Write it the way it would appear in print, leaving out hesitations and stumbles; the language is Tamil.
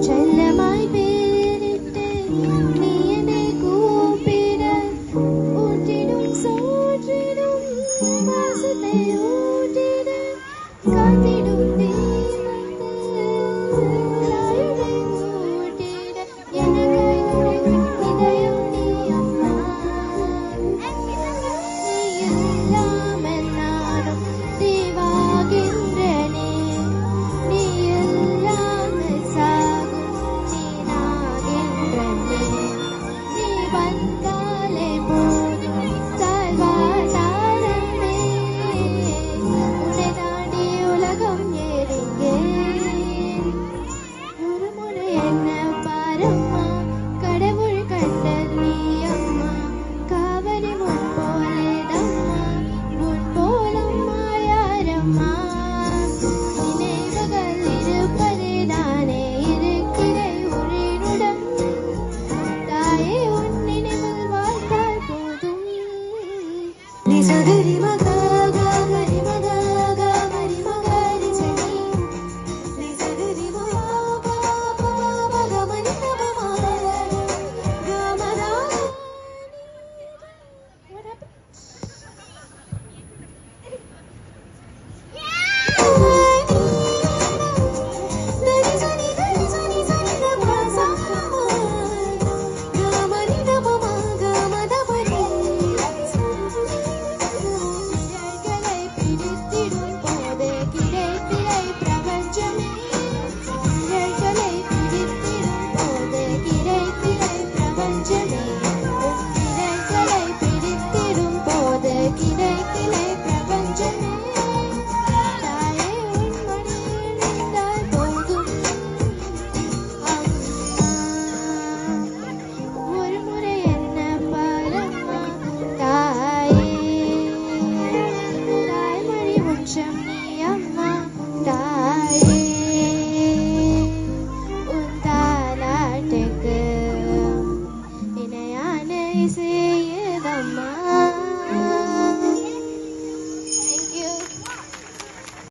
செல்லமாய் பேரிட்டு நீ என்னை கூப்பிட ஊற்றிடும் சோற்றிடும் வாசத்தை ஊற்றிட காத்திடும் தீபத்தில் ராயுதை ஊட்டிட எனக்காய் நுழையும் இதயம் நீ அம்மா நீ இல்லாமல் நானும் தீவாகின்றனே நீ இல்லாமல் சாகும் நீனாகின்றனே நீ வந்தாலே போதும் சர்வாதாரமே உன்னை தாண்டி உலகம் ஏறிங்கே ஒரு முறை என்ன பாரம்மா கடவுள் கண்டது நீ அம்மா காவலி முன் போலேதம்மா முன் போலம்மா யாரம்மா நினைவுகள் இருப்பதே தானே இருக்கிறை உயிரினுடன் தாயே உன் நினைவில் வாழ்ந்தால் போதும் நீ சதுரி மகாக மரி மகாக மரி மகாரி சனி நீ சதுரி மகாக மக மரி மகாக கமரா What happened? ஒரு முறை என்ன பாரம்மா தாயே தாய்மொழி உச்சம் நீ அம்மா தாயே உன் தாலாட்டுக்கு இணையான இசையதம்மா